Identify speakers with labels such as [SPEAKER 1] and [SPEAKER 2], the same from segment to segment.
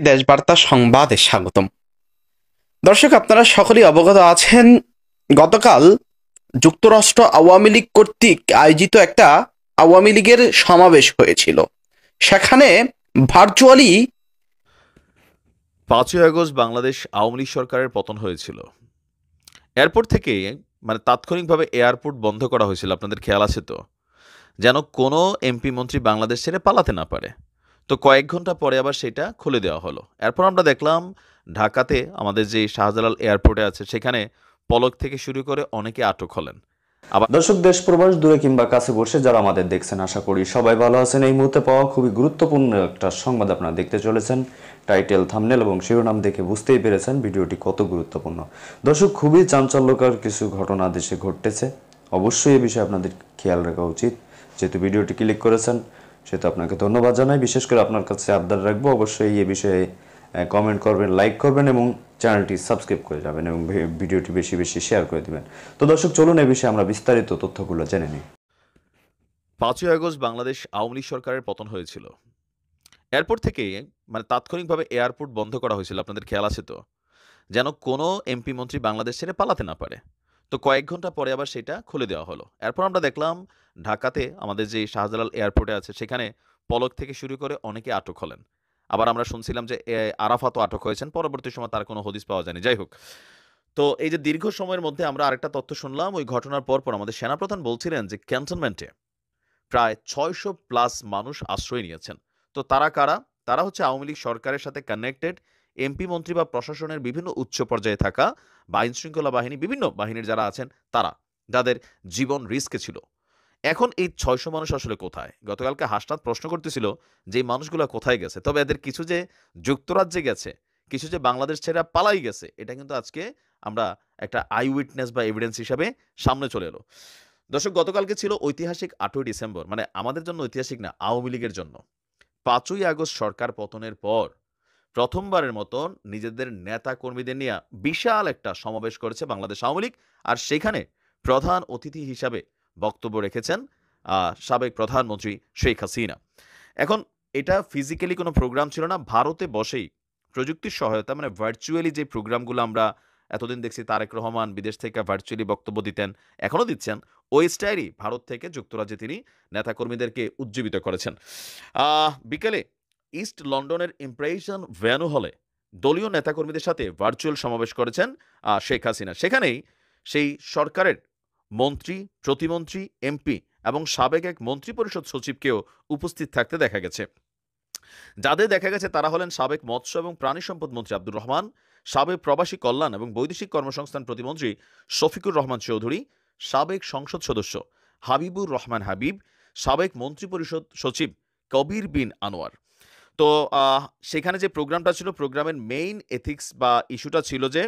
[SPEAKER 1] দেশবার্তা সংবাদে স্বাগতম। দর্শক, আপনারা সকলেই অবগত আছেন, গতকাল যুক্তরাষ্ট্র আওয়ামী লীগ কর্তৃক আয়োজিত একটা আওয়ামী লীগের সমাবেশ হয়েছিল। সেখানে ভার্চুয়ালি
[SPEAKER 2] 5ই আগস্ট বাংলাদেশ আওয়ামী লীগ সরকারের পতন হয়েছিল। এরপর থেকে তাৎক্ষণিকভাবে এয়ারপোর্ট বন্ধ করা হয়েছিল, আপনাদের খেয়াল আছে তো, যেন কোনো এমপি মন্ত্রী বাংলাদেশ ছেড়ে পালাতে না পারে। তো কয়েক ঘন্টা পরে আবার সেটা খুলে দেওয়া হলো। এরপর আমরা দেখলাম ঢাকাতে আমাদের যে শাহজালাল এয়ারপোর্টে আছে সেখানে পলক থেকে শুরু করে অনেকে আটক হলেন।
[SPEAKER 3] দর্শক, দেশ প্রবাস দূরে কিংবা কাছে বসে যারা আমাদের দেখছেন, আশা করি সবাই ভালো আছেন। এই মুহূর্তে পাওয়া খুবই গুরুত্বপূর্ণ একটা সংবাদ আপনারা দেখতে চলেছেন। টাইটেল, থাম্বনেল এবং শিরোনাম দেখে বুঝতেই পেরেছেন ভিডিওটি কত গুরুত্বপূর্ণ। দর্শক, খুবই চাঞ্চল্যকর কিছু ঘটনা দেশে ঘটতেছে। অবশ্যই এই বিষয়ে আপনাদের খেয়াল রাখা উচিত। যেহেতু ভিডিওটি ক্লিক করেছেন সেহেতু আপনাকে ধন্যবাদ জানাই। বিশেষ করে আপনার কাছে আবদার রাখবো, অবশ্যই এই বিষয়ে কমেন্ট করবেন, লাইক করবেন এবং চ্যানেলটি সাবস্ক্রাইব করে যাবেন এবং ভিডিওটি বেশি বেশি শেয়ার করে দিবেন। তো দর্শক, চলুন এই বিষয়ে আমরা বিস্তারিত তথ্যগুলো জেনে নিই।
[SPEAKER 2] 5ই আগস্ট বাংলাদেশ আওয়ামী লীগ সরকারের পতন হয়েছিল। এরপর থেকে তাৎক্ষণিকভাবে এয়ারপোর্ট বন্ধ করা হয়েছিল, আপনাদের খেয়াল আছে তো, যেন কোনো এমপি মন্ত্রী বাংলাদেশ ছেড়ে পালাতে না পারে। তো কয়েক ঘন্টা পরে আবার সেটা খুলে দেওয়া হলো। এরপর আমরা দেখলাম ঢাকাতে আমাদের যে শাহজালাল এয়ারপোর্টে আছে সেখানে পলক থেকে শুরু করে অনেকে আটক হলেন। আবার আমরা শুনছিলাম যে আরাফাতও আটক হয়েছেন, পরবর্তী সময় তার কোনো হদিস পাওয়া যায়নি। যাই হোক, তো এই যে দীর্ঘ সময়ের মধ্যে আমরা আরেকটা তথ্য শুনলাম, ওই ঘটনার পরপর আমাদের সেনাপ্রধান বলছিলেন যে ক্যান্টনমেন্টে প্রায় 600+ মানুষ আশ্রয় নিয়েছেন। তো তারা কারা? তারা হচ্ছে আওয়ামী লীগ সরকারের সাথে কানেক্টেড এমপি মন্ত্রী বা প্রশাসনের বিভিন্ন উচ্চ পর্যায়ে থাকা বা আইন শৃঙ্খলা বাহিনী, বিভিন্ন বাহিনীর যারা আছেন তারা, যাদের জীবন রিস্কে ছিল। এখন এই 600 মানুষ আসলে কোথায়? গতকালকে হাসনাত প্রশ্ন করতেছিল যে এই মানুষগুলো কোথায় গেছে। তবে এদের কিছু যে যুক্তরাজ্যে গেছে, কিছু যে বাংলাদেশ ছেড়ে পালাই গেছে, এটা কিন্তু আজকে আমরা একটা আই উইটনেস বা এভিডেন্স হিসাবে সামনে চলে এলো। দর্শক, গতকালকে ছিল ঐতিহাসিক 8ই ডিসেম্বর, আমাদের জন্য ঐতিহাসিক না, আওয়ামী লীগের জন্য। 5ই আগস্ট সরকার পতনের পর প্রথমবারের মতন নিজেদের নেতা কর্মীদের নিয়ে বিশাল একটা সমাবেশ করেছে বাংলাদেশ আওয়ামী লীগ। আর সেখানে প্রধান অতিথি হিসাবে বক্তব্য রেখেছেন সাবেক প্রধানমন্ত্রী শেখ হাসিনা। এখন এটা ফিজিক্যালি কোনো প্রোগ্রাম ছিল না, ভারতে বসেই প্রযুক্তির সহায়তা, ভার্চুয়ালি যে প্রোগ্রামগুলো আমরা এতদিন দেখছি, তারেক রহমান বিদেশ থেকে ভার্চুয়ালি বক্তব্য দিতেন, এখনও দিচ্ছেন, ওই স্টাইলই ভারত থেকে যুক্তরাজ্যে তিনি নেতাকর্মীদেরকে উজ্জীবিত করেছেন। বিকেলে ইস্ট লন্ডনের ইমপ্রেশন ভ্যানু হলে দলীয় নেতাকর্মীদের সাথে ভার্চুয়াল সমাবেশ করেছেন শেখ হাসিনা। সেখানেই সেই সরকারের মন্ত্রী, প্রতিমন্ত্রী, এমপি এবং সাবেক এক মন্ত্রী পরিষদ সচিবকেও উপস্থিত থাকতে দেখা গেছে। যাদের দেখা গেছে তারা হলেন সাবেক মৎস্য এবং প্রাণী সম্পদ মন্ত্রী আব্দুর রহমান, সাবেক প্রবাসী কল্যাণ এবং বৈদেশিক কর্মসংস্থান প্রতিমন্ত্রী শফিকুর রহমান চৌধুরী, সাবেক সংসদ সদস্য হাবিবুর রহমান হাবিব, সাবেক মন্ত্রী পরিষদ সচিব কবির বিন আনোয়ার। তো সেখানে যে প্রোগ্রামটা ছিল, প্রোগ্রামের মেইন এথিক্স বা ইস্যুটা ছিল যে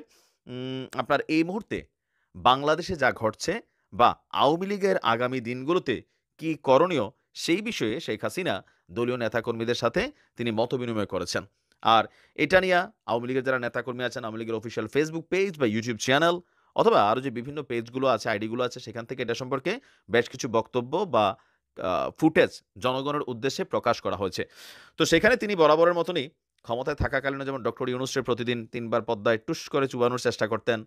[SPEAKER 2] আপনার এই মুহূর্তে বাংলাদেশে যা ঘটছে বা আওয়ামী লীগের আগামী দিনগুলোতে কি করণীয়, সেই বিষয়ে শেখ হাসিনা দলীয় নেতাকর্মীদের সাথে তিনি মত বিনিময় করেছেন। আর এটা নিয়ে আওয়ামী লীগের যারা নেতাকর্মী আছেন, আওয়ামী লীগের অফিসিয়াল ফেসবুক পেজ বা ইউটিউব চ্যানেল অথবা আরও যে বিভিন্ন পেজগুলো আছে, আইডিগুলো আছে, সেখান থেকে এটা সম্পর্কে বেশ কিছু বক্তব্য বা ফুটেজ জনগণের উদ্দেশ্যে প্রকাশ করা হয়েছে। তো সেখানে তিনি বরাবরের মতনই ক্ষমতায় থাকাকালীন যেমন ডক্টর ইউনূসের প্রতিদিন 3বার পদ্মায় টুস করে চুবানোর চেষ্টা করতেন,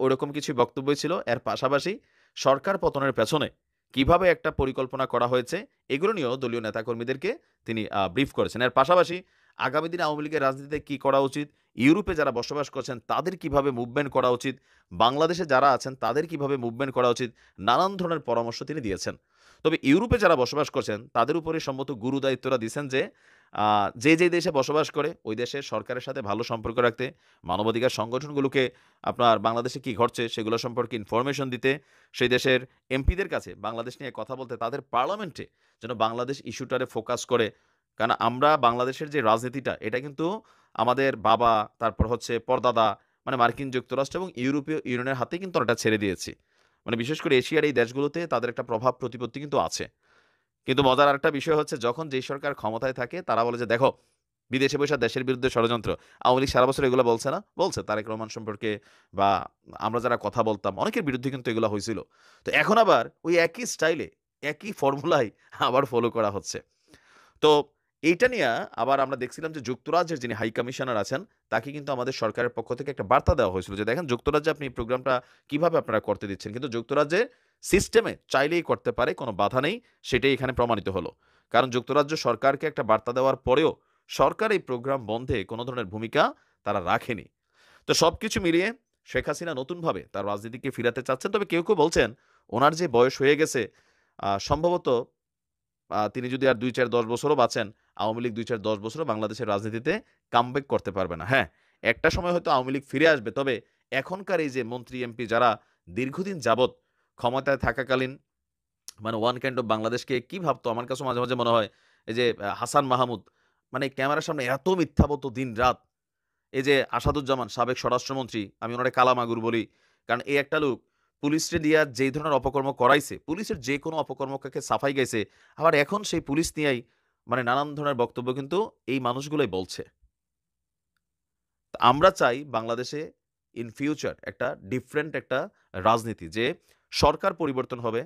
[SPEAKER 2] ওইরকম কিছু বক্তব্যই ছিল। এর পাশাপাশি সরকার পতনের পেছনে কিভাবে একটা পরিকল্পনা করা হয়েছে, এগুলো নিয়েও দলীয় নেতাকর্মীদেরকে তিনি ব্রিফ করেছেন। এর পাশাপাশি আগামী দিনে আওয়ামী লীগের রাজনীতিতে কী করা উচিত, ইউরোপে যারা বসবাস করছেন তাদের কিভাবে মুভমেন্ট করা উচিত, বাংলাদেশে যারা আছেন তাদের কিভাবে মুভমেন্ট করা উচিত, নানান ধরনের পরামর্শ তিনি দিয়েছেন। তবে ইউরোপে যারা বসবাস করছেন তাদের উপরে সম্মত গুরু দায়িত্বরা দিয়েছেন যে যে দেশে বসবাস করে ওই দেশের সরকারের সাথে ভালো সম্পর্ক রাখতে, মানবাধিকার সংগঠনগুলোকে আপনার বাংলাদেশে কি ঘটছে সেগুলো সম্পর্কে ইনফরমেশন দিতে, সেই দেশের এমপিদের কাছে বাংলাদেশ নিয়ে কথা বলতে, তাদের পার্লামেন্টে যেন বাংলাদেশ ইস্যুটারে ফোকাস করে। কারণ আমরা বাংলাদেশের যে রাজনীতিটা, এটা কিন্তু আমাদের বাবা, তারপর হচ্ছে পরদাদা, মার্কিন যুক্তরাষ্ট্র এবং ইউরোপীয় ইউনিয়নের হাতেই কিন্তু এটা ছেড়ে দিয়েছি। বিশেষ করে এশিয়ার এই দেশগুলোতে তাদের একটা প্রভাব প্রতিপত্তি কিন্তু আছে। কিন্তু মজার আরেকটা বিষয় হচ্ছে, যখন যেই সরকার ক্ষমতায় থাকে তারা বলে যে দেখো, বিদেশে বসে দেশের বিরুদ্ধে ষড়যন্ত্র। আওয়ামী লীগ সারা বছর এগুলো বলছে না? বলছে তারেক রহমান সম্পর্কে বা আমরা যারা কথা বলতাম অনেকের বিরুদ্ধে কিন্তু এগুলো হয়েছিল। তো এখন আবার ওই একই স্টাইলে, একই ফর্মুলাই আবার ফলো করা হচ্ছে। তো এইটা নিয়ে আবার আমরা দেখছিলাম যে যুক্তরাজ্যের যিনি হাই কমিশনার আছেন তাকে কিন্তু আমাদের সরকারের পক্ষ থেকে একটা বার্তা দেওয়া হয়েছিল যে দেখেন যুক্তরাজ্যে আপনি এই প্রোগ্রামটা কিভাবে আপনারা করতে দিচ্ছেন, কিন্তু যুক্তরাজ্যে সিস্টেমে চাইলেই করতে পারে, কোনো বাধা নেই, সেটাই এখানে প্রমাণিত হলো। কারণ যুক্তরাজ্য সরকারকে একটা বার্তা দেওয়ার পরেও সরকার এই প্রোগ্রাম বন্ধে কোনো ধরনের ভূমিকা তারা রাখেনি। তো সব কিছু মিলিয়ে শেখ হাসিনা নতুনভাবে তার রাজনীতিকে ফিরাতে চাচ্ছেন, তবে কেউ কেউ বলছেন ওনার যে বয়স হয়ে গেছে সম্ভবত তিনি যদি আর ২-৪-১০ বছরও বাঁচেন, আওয়ামী লীগ ২-৪-১০ বছরও বাংলাদেশের রাজনীতিতে কামব্যাক করতে পারবে না। হ্যাঁ, একটা সময় হয়তো আওয়ামী লীগ ফিরে আসবে, তবে এখনকার এই যে মন্ত্রী এমপি যারা দীর্ঘদিন যাবৎ ক্ষমতায় থাকাকালীন মানে ওয়ান কাইন্ড অফ বাংলাদেশকে কি ভাবতো, আমার কাছে মাঝে মাঝে মনে হয় এই যে হাসান মাহমুদ মানে ক্যামেরার সামনে এত মিথ্যা বলতো দিন রাত। এই যে আসাদুজ্জামান সাবেক স্বরাষ্ট্রমন্ত্রী, আমি ওনারে কালামাগুর বলি, কারণ এই একটা লোক পুলিশরে দিয়া যেই ধরনের অপকর্ম করাইছে, পুলিশের যে কোনো অপকর্মকে সাফাই গাইছে, আবার এখন সেই পুলিশ নিয়েই মানে নানান ধরনের বক্তব্য কিন্তু এই মানুষগুলোই বলছে। তা আমরা চাই বাংলাদেশে ইন ফিউচার একটা ডিফারেন্ট একটা রাজনীতি, যে সরকার পরিবর্তন হবে,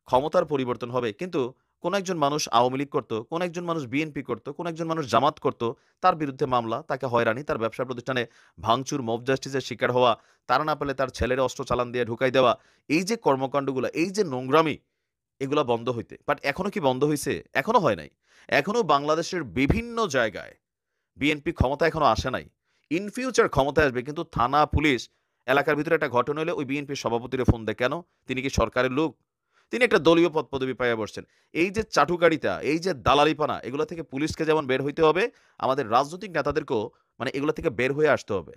[SPEAKER 2] ক্ষমতার পরিবর্তন হবে, কিন্তু কোন একজন মানুষ আওয়ামী লীগ করতো, কোন একজন মানুষ বিএনপি করতো, কোন একজন মানুষ জামাত করতো, তার বিরুদ্ধে মামলা, তাকে হয়রানি, তার ব্যবসা প্রতিষ্ঠানে ভাঙচুর, মব জাস্টিসের শিকার হওয়া, তারা না পেলে তার ছেলের অস্ত্র চালান দিয়ে ঢুকাই দেওয়া, এই যে কর্মকাণ্ডগুলো, এই যে নোংরামি, এগুলো বন্ধ হইতে, বাট এখনো কি বন্ধ হয়েছে? এখনো হয় নাই। এখনো বাংলাদেশের বিভিন্ন জায়গায় বিএনপি ক্ষমতা এখনো আসে নাই। ইন ফিউচার ক্ষমতায় আসবে, কিন্তু থানা পুলিশ এলাকার ভিতরে একটা ঘটনা হলে ওই বিএনপির সভাপতিরে ফোন দেয় কেন? তিনি কি সরকারের লোক? তিনি একটা দলীয় পদ পদবি পাইয়া বসছেন। এই যে চাটুকারিতা, এই যে দালালিপানা, এগুলো থেকে পুলিশকে যেমন বের হইতে হবে, আমাদের রাজনৈতিক নেতাদেরকেও মানে এগুলো থেকে বের হয়ে আসতে হবে।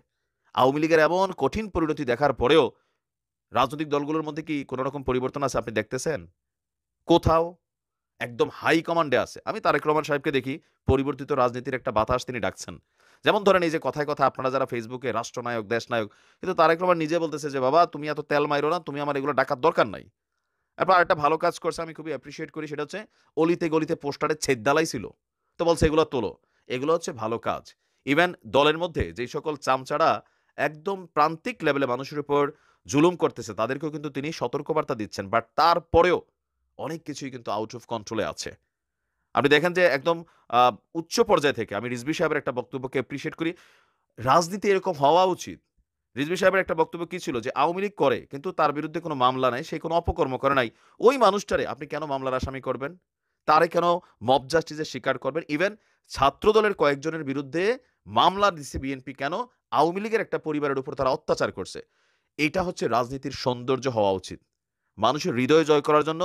[SPEAKER 2] আওয়ামী লীগের এমন কঠিন পরিণতি দেখার পরেও রাজনৈতিক দলগুলোর মধ্যে কি কোনো রকম পরিবর্তন আছে আপনি দেখতেছেন? কোথাও। একদম হাই কমান্ডে আছে। আমি তারেক রহমান সাহেবকে দেখি পরিবর্তিত রাজনীতির একটা বাতাস তিনি ডাকছেন। যেমন ধরেন এই যে কথায় কথায় আপনারা যারা ফেসবুকে রাষ্ট্রনায়ক, দেশনায়ক, কিন্তু তারেক রহমান নিজে বলতেছে যে বাবা তুমি এত তেল মাইরো না, তুমি আমার এগুলো ডাকার দরকার নাই। এরপর আরেকটা ভালো কাজ করছে, আমি খুবই অ্যাপ্রিশিয়েট করি, সেটা হচ্ছে অলিতে গলিতে পোস্টারে ছেদ ডালাই ছিল, তো বলছে এগুলো তোলো। এগুলো হচ্ছে ভালো কাজ। ইভেন দলের মধ্যে যেই সকল চামচারা একদম প্রান্তিক লেভেলে মানুষের উপর জুলুম করতেছে তাদেরকেও কিন্তু তিনি সতর্কবার্তা দিচ্ছেন, বাট তারপরেও অনেক কিছুই কিন্তু আউট অফ কন্ট্রোলে আছে। আপনি দেখেন যে একদম উচ্চ পর্যায় থেকে আমি রিজভী সাহেবের একটা বক্তব্যকে অ্যাপ্রিশিয়েট করি। রাজনীতি এরকম হওয়া উচিত। রিজভী সাহেবের একটা বক্তব্য কি ছিল যে আওয়ামী লীগ করে কিন্তু তার বিরুদ্ধে কোনো মামলা নাই, সে কোনো অপকর্ম করে নাই, ওই মানুষটারে আপনি কেন মামলার আসামি করবেন? তারে কেন মব জাস্টিসের শিকার করবেন? ইভেন ছাত্র দলের কয়েকজনের বিরুদ্ধে মামলা দিচ্ছে বিএনপি কেন? আওয়ামী লীগের একটা পরিবারের উপর তারা অত্যাচার করছে। এইটা হচ্ছে রাজনীতির সৌন্দর্য হওয়া উচিত। মানুষের হৃদয় জয় করার জন্য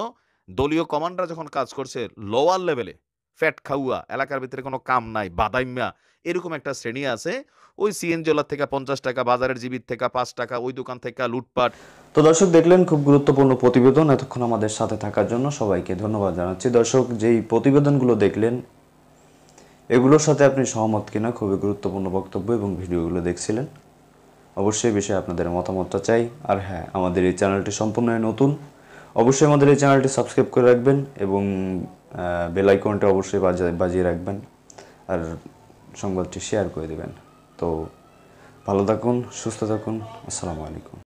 [SPEAKER 2] দলীয় কমান্ডার যখন কাজ করছে লোয়ার লেভেলে, ফ্যাট খাউয়া, এলাকার ভিতরে কোনো কাম নাই, বাদাইম্যা, এরকম একটা শ্রেণী আছে, ওই সিএনজি ওলার থেকে 50 টাকা, বাজারের জীবিত থেকে 5 টাকা, ওই দোকান থেকে লুটপাট।
[SPEAKER 3] তো দর্শক দেখলেন খুব গুরুত্বপূর্ণ প্রতিবেদন। এতক্ষণ আমাদের সাথে থাকার জন্য সবাইকে ধন্যবাদ জানাচ্ছি। দর্শক, যেই প্রতিবেদনগুলো দেখলেন এগুলোর সাথে আপনি সহমত কিনা, খুবই গুরুত্বপূর্ণ বক্তব্য এবং ভিডিওগুলো দেখছিলেন, অবশ্যই বিষয়ে আপনাদের মতামতটা চাই। আর হ্যাঁ, আমাদের এই চ্যানেলটি সম্পূর্ণ নতুন, অবশ্যই আমাদের এই চ্যানেলটি সাবস্ক্রাইব করে রাখবেন এবং বেল আইকনটা অবশ্যই বাজিয়ে রাখবেন, আর সংবাদটি শেয়ার করে দেবেন। তো ভালো থাকুন, সুস্থ থাকুন, আসসালামু আলাইকুম।